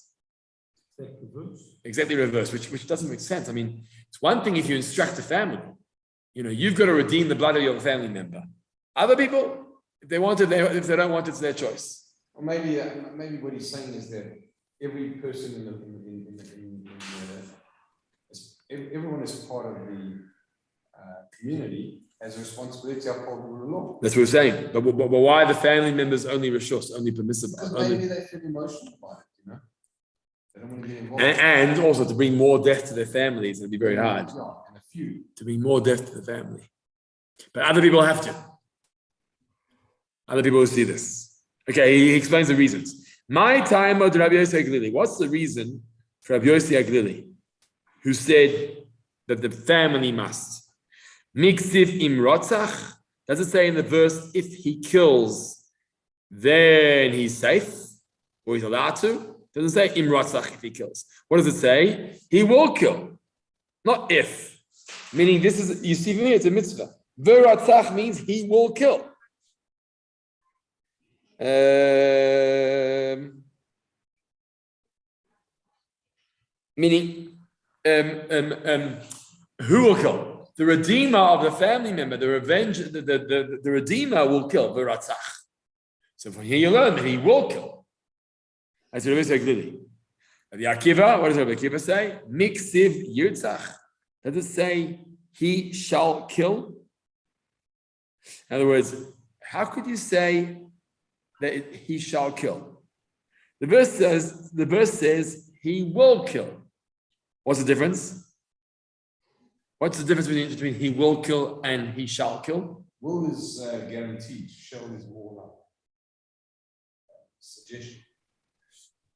Exactly reverse, which doesn't make sense. I mean, it's one thing if you instruct a family. You've got to redeem the blood of your family member. Other people, if they want it, if they don't want it, it's their choice. Or maybe what he's saying is that every person everyone is part of the community has a responsibility to uphold the rule of law. That's what we're saying. But why the family members only reshus, only permissible? Because maybe they feel emotional about it, They don't want to get involved. And also to bring more death to their families, it'd be very hard. Yeah, and a few. To bring more death to the family. But other people have to. Other people will see this. Okay, he explains the reasons. My time of Rabbi Yossi Aglili. What's the reason for Rabbi Yossi Aglili, who said that the family must? Miksiv im rotzach. Does it say in the verse, if he kills, then he's safe? Or he's allowed to? Doesn't say im rotzach if he kills. What does it say? He will kill. Not if. Meaning this is, you see for me, it's a mitzvah. V'rotzach means he will kill. Meaning, who will kill? The redeemer of the family member, the redeemer will kill, v'ratzach. So from here you learn that he will kill. That's what Rabbi Yossi Rabbi Akiva, what does Rabbi Akiva say? Miksiv yirtzach. Does it say he shall kill? In other words, how could you say that he shall kill? The verse says he will kill. What's the difference? What's the difference between he will kill and he shall kill? Will is guaranteed. Shall is more like suggestion.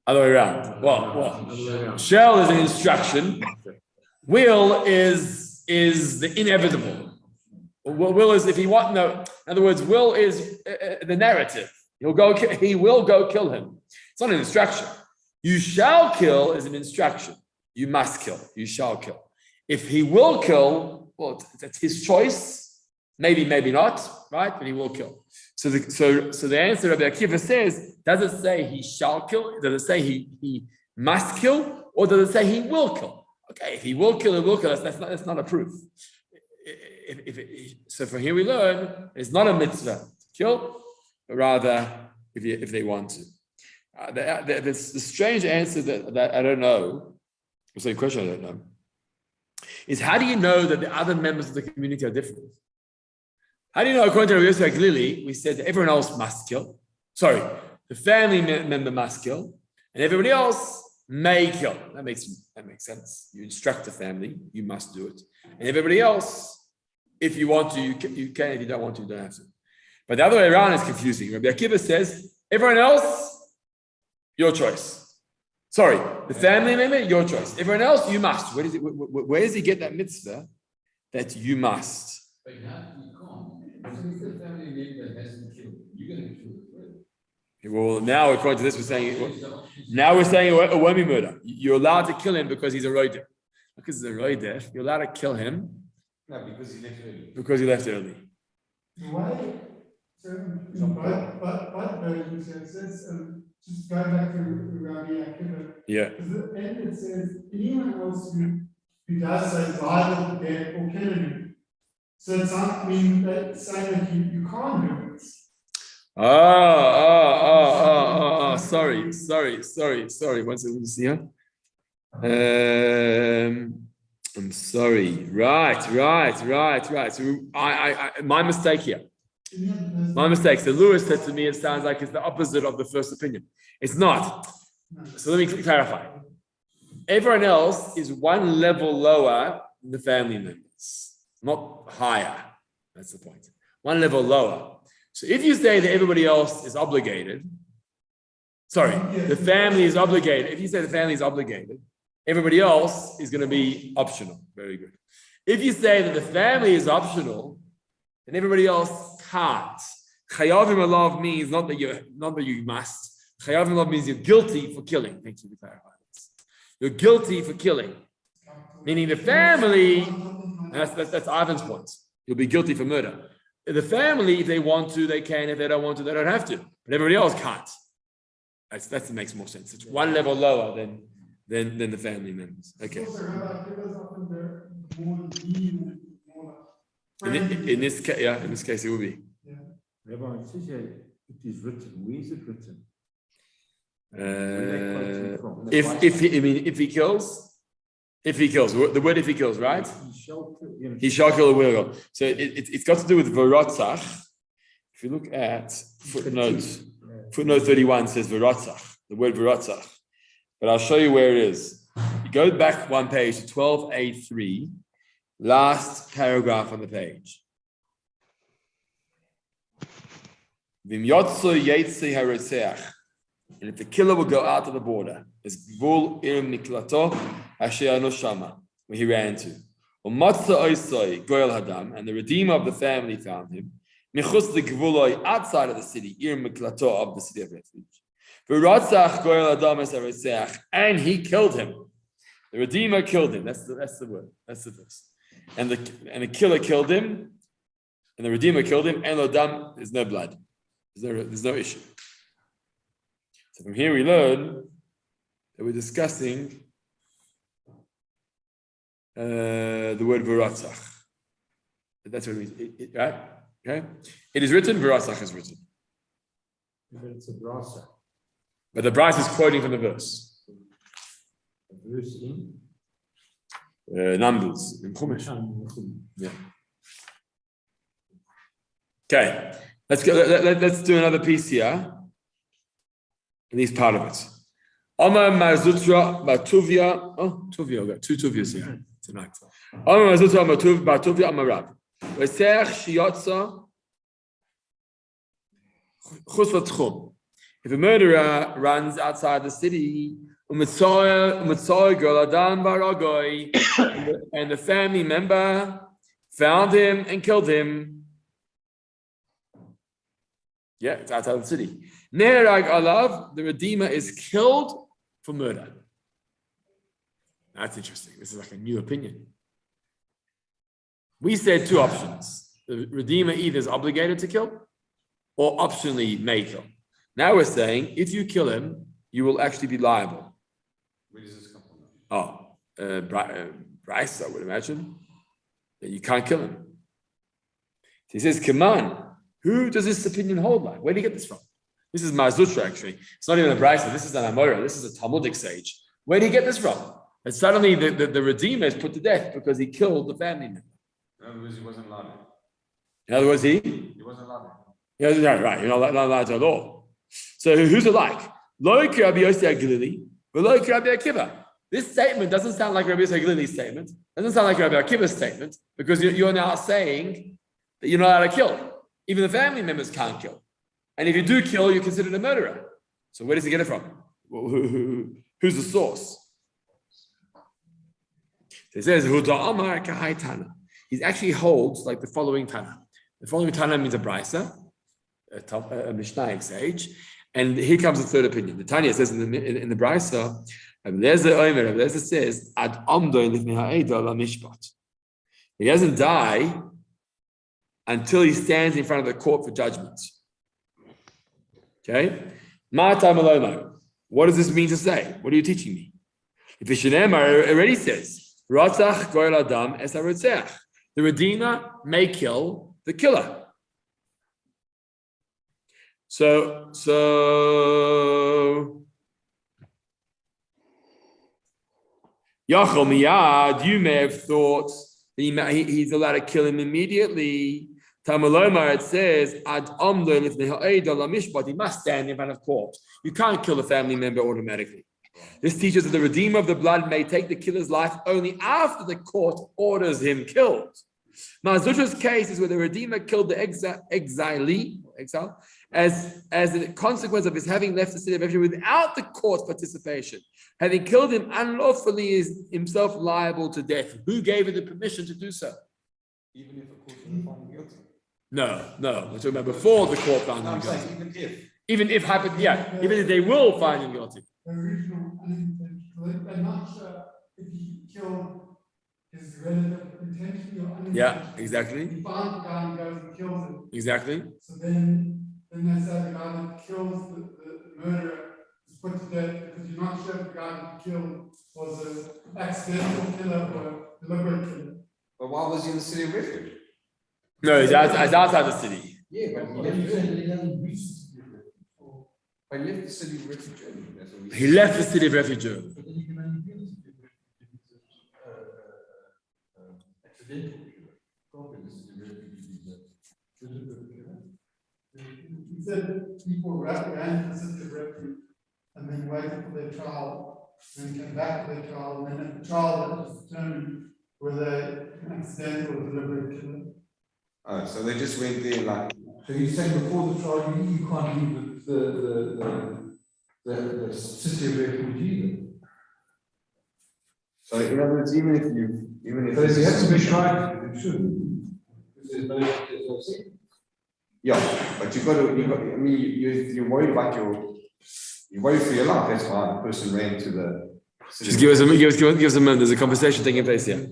Other way around. Well, shall is an instruction. Will is the inevitable. Will is if he want. No, in other words, will is the narrative. He will go kill him. It's not an instruction. You shall kill is an instruction. You must kill. You shall kill. If he will kill, well, that's his choice. Maybe, maybe not, right? But he will kill. So the answer Rabbi Akiva says, does it say he shall kill? Does it say he must kill? Or does it say he will kill? Okay, if he will kill, he will kill. That's not a proof. So from here we learn it's not a mitzvah to kill, but rather if they want to. The strange answer that I don't know, the same question I don't know, is how do you know that the other members of the community are different? How do you know, according to Rabbi Yosef Glili, we said that everyone else must kill. Sorry, the family member must kill, and everybody else may kill. That makes sense. You instruct the family, you must do it. And everybody else, if you want to, you can. If you don't want to, you don't have to. But the other way around is confusing. Rabbi Akiva says, everyone else, your choice. Sorry, the family member, your choice. Everyone else, you must. Where does he get that mitzvah that you must? But you can't. If the family member hasn't killed, you're going to kill it. Well, now according to this, we're saying it won't be murder. You're allowed to kill him because he's a roider. Because he's a roider, you're allowed to kill him. No, because he left early. Because he left early. The way, so in both versions, it says, just go back to Rabbi Akiva. Yeah. At the end it says, anyone else who does say violent death or killing him. So it's not mean that saying that you can't do it. Sorry. One second, let me see here. I'm sorry. Right. So my mistake here. My mistake. So Lewis said to me, it sounds like it's the opposite of the first opinion. It's not. So let me clarify. Everyone else is one level lower than the family members, not higher. That's the point. One level lower. So if you say that everybody else is obligated, the family is obligated. If you say the family is obligated, everybody else is going to be optional. Very good. If you say that the family is optional, then everybody else can't. Chayavim alav means not that you must. Chayavim alav means you're guilty for killing. Thank you for clarifying this. You're guilty for killing, meaning the family. That's Ivan's point. You'll be guilty for murder. The family, if they want to, they can. If they don't want to, they don't have to. But everybody else can't. That makes more sense. It's one level lower than the family members. Okay. In this case, it will be. Rabbi, it says here, it is written. Where is it written? If he kills, the word if he kills, right? He shall kill a will. So it's got to do with v'rotzach. If you look at footnote 31 says v'rotzach, the word v'rotzach. But I'll show you where it is. You go back one page to 12a3, last paragraph on the page. V'myotzo yetzi harotzeach. And if the killer will go out of the border, is gvul ir miklato asher anoshama, where he ran to. Umatza oisoi goel hadam, and the redeemer of the family found him. Michus the gvuloi, outside of the city, ir miklato, of the city of refuge. V'ratzach goel hadam es harotzeach, and he killed him. The redeemer killed him. That's the word. That's the verse. And the killer killed him, and the redeemer killed him. And lodam, there's no blood. There's no issue. So from here we learn that we're discussing the word v'ratzach. That's what it means, right? Okay. It is written. V'ratzach is written. But it's a brasa. But the Bryce is quoting from the verse. The verse in Numbers in Chumash. Yeah. Okay. Let's go. Let's do another piece here. At least part of it. Amar Marzutra Batuvia. Oh, Tuvia. We got two Tuvias here tonight. Amar Marzutra Batuvia Amarab. V'seach shiyotza chus v'tchum. If a murderer runs outside the city, and the family member found him and killed him. Yeah, it's outside the city. Nerag alav, the redeemer is killed for murder. That's interesting. This is like a new opinion. We said two options. The redeemer either is obligated to kill or optionally may kill. Now we're saying if you kill him, you will actually be liable. Where does this come from? Bryce, I would imagine. That you can't kill him. He says, come on, who does this opinion hold like? Where do you get this from? This is Mazutra, actually. It's not even a Bryce, this is an Amora, this is a Talmudic sage. Where do you get this from? And suddenly the redeemer is put to death because he killed the family member. In other words, he wasn't allowed. In other words, he wasn't allowed. Yeah, right. You're not allowed to at all. So who's it like? Lo Rabbi Yossi HaGlili, lo Rabbi Akiva. This statement doesn't sound like Rabbi Yossi HaGlili's statement. Doesn't sound like Rabbi Akiva's statement because you're now saying that you're not allowed to kill. Even the family members can't kill. And if you do kill, you're considered a murderer. So where does he get it from? Who's the source? So it says, Huda Amar Kahai Tana. He actually holds like the following Tana. The following Tana means a Brisa, a Mishnaic sage. And here comes the third opinion. The Tanya says in the Brisa, Rabbi Eliezer says, Ad Amdo Lifnei Ha'eda La Mishpat. He doesn't die until he stands in front of the court for judgment. Okay? Ma'ata Malomo. What does this mean to say? What are you teaching me? If Ishanemar already says, Ratzach Goel Adam Es HaRotzeach. The Redeemer may kill the killer. So Yachol Miyad, you may have thought that he's allowed to kill him immediately. Tamalomar, it says, Ad Amdo Lifnei Ha'eda La Mishpat, he must stand in front of court. You can't kill a family member automatically. This teaches that the Redeemer of the blood may take the killer's life only after the court orders him killed. Mazutra's case is where the Redeemer killed the exile as a consequence of his having left the city of refuge without the court's participation. Having killed him unlawfully is himself liable to death. Who gave him the permission to do so? Even if a court would find him guilty. No. We're talking about before the court found him guilty. Even if Even if they will find him guilty. The original unintentional, they're not sure if he killed his relative intentionally or unintentionally. Yeah, exactly. He found the guy and goes and kills him. Exactly. So then they say the guy that kills the murderer is put to death because you're not sure if the guy that you killed was an accidental killer or a deliberate killer. But why was he in the city of refuge? No, he's outside the city. Yeah, but But you said that he hasn't reached the he left the city of refuge early. That's what He left the city of refuge early. But then you can only be in the city of refuge if it's accidental killer. Can't be the city of refuge if it's a deliberate killer. He said that people ran to the city of refuge and then waited for their trial, and then came back to their trial, and then at the trial that was determined whether an accidental or deliberate killer. Oh, so they just went there like. So you're saying before the trial, you can't leave the city of refuge either. So in other words, even if But if you have to be tried, you shouldn't. There's no secret. Yeah, but you worried about you worried for your life. That's why the person ran to the. Just give us a minute. There's a conversation taking place here.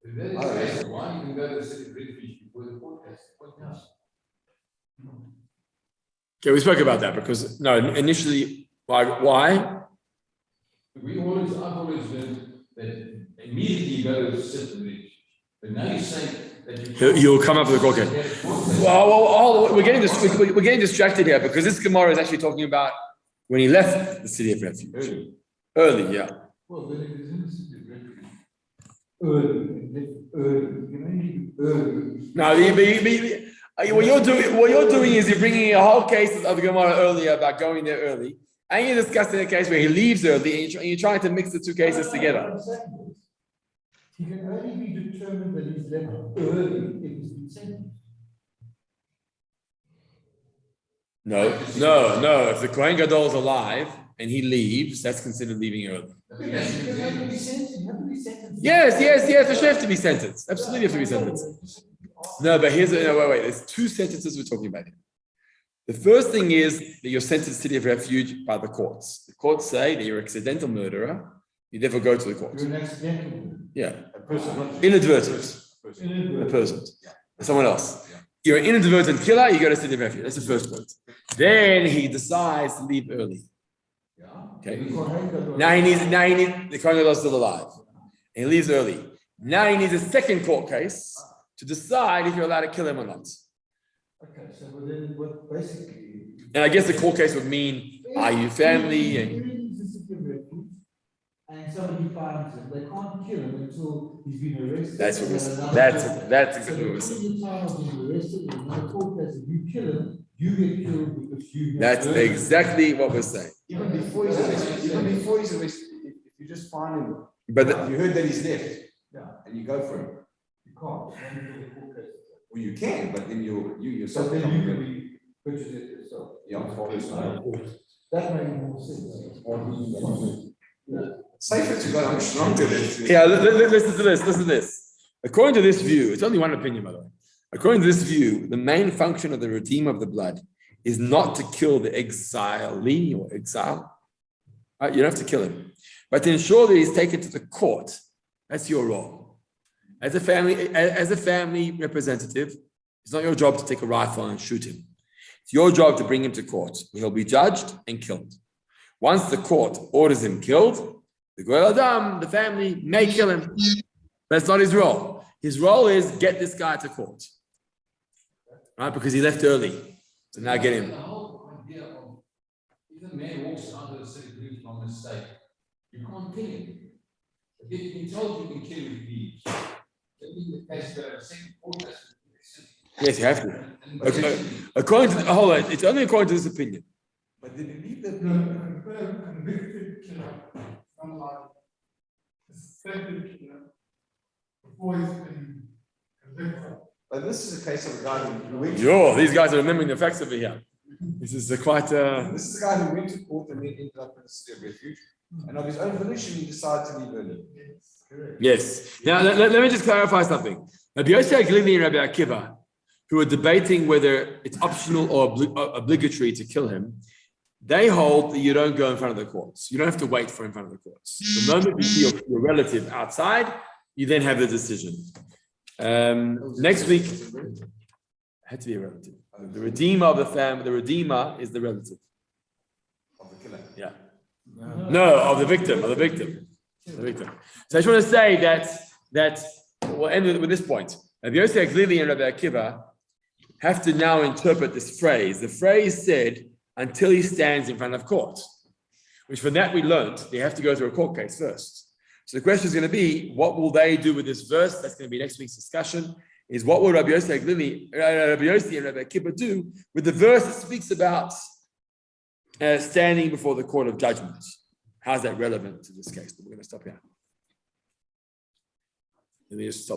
If that is the case, why even go to the city of refuge before the court has? Okay, we spoke about that because initially, why? I've always learned that immediately you go to the city of refuge. But now you're saying that You'll come up with a court case. Well, we're getting distracted here because this Gemara is actually talking about when he left the city of refuge. Early, yeah. Well, then it is in the city of refuge. Early. You know, early. Now, what you're doing is you're bringing a whole case of the Gemara earlier about going there early, and you're discussing a case where he leaves early, and you're trying to mix the two cases together. He can only be determined that he's left early if he's been sentenced. No. If the Kohen Gadol is alive and he leaves, that's considered leaving early. Yes, you have to be sentenced. Yes, for sure, you have to be sentenced. Absolutely, you have to be sentenced. No, but wait. There's two sentences we're talking about here. The first thing is that you're sentenced to the city of refuge by the courts. The courts say that you're an accidental murderer. You therefore go to the court. You're an accidental. Yeah. A person not Inadvertent. A person. Someone else. You're an inadvertent killer, you go to city of refuge. That's the first point. Then he decides to leave early. Okay. Now he needs the Kohen Gadol is still alive. And he leaves early. Now he needs a second court case to decide if you're allowed to kill him or not. Okay, so then what basically. And I guess the court case would mean, are you family? And somebody finds him, they can't kill him until he's been arrested. That's what we're saying. That's exactly what we're saying. Between the time of being arrested and the court case, if you kill him, you get killed because you. That's exactly what we're saying. Even before he's arrested, if you just find him, But you heard that he's left, and you go for him. You can't. Well, you can, but then you yourself. So then you can be purchased it yourself. Yeah, That makes more sense. safer to go on stronger than to. yeah, listen to this. According to this view, it's only one opinion, by the way. According to this view, the main function of the redeemer of the blood is not to kill the exilee or exile. Right? You don't have to kill him, but to ensure that he's taken to the court. That's your role. As a family representative, it's not your job to take a rifle and shoot him. It's your job to bring him to court, where he'll be judged and killed. Once the court orders him killed, the Goel Adam, the family, may kill him. That's not his role. His role is get this guy to court. Right? Because he left early. So now get him. The whole idea of if a man walks out of the city police by mistake, you can't kill him. If he told you can kill him if he leaves. That means the case got a second court case. Yes, you have to. According to hold on, it's only according to this opinion. But did he leave the? Convicted killer, unlike a suspected killer, before he's been convicted. But this is a case of a guy who went. These guys are remembering the facts over here. This is quite. This is a guy who went to court and then ended up in a city of refuge, and of his own volition he decided to leave early. Yes. Now let me just clarify something. Rabbi Yossi Glili and Rabbi Akiva, who are debating whether it's optional or obligatory to kill him, they hold that you don't go in front of the courts. You don't have to wait for in front of the courts. The moment you see your relative outside, you then have the decision. Next week, had to be a relative. The redeemer of the family, the redeemer is the relative. Of the killer. Yeah. No, of the victim. The victim. So I just want to say that we'll end with this point. Rabbi Yossi Glili and Rabbi Akiva have to now interpret this phrase. The phrase said, until he stands in front of court, which from that we learned they have to go through a court case first. So the question is going to be, what will they do with this verse? That's going to be next week's discussion, is what will Rabbi Yossi and Rabbi Akiva do with the verse that speaks about standing before the court of judgment? How's that relevant to this case? We're going to stop here. Let me just stop.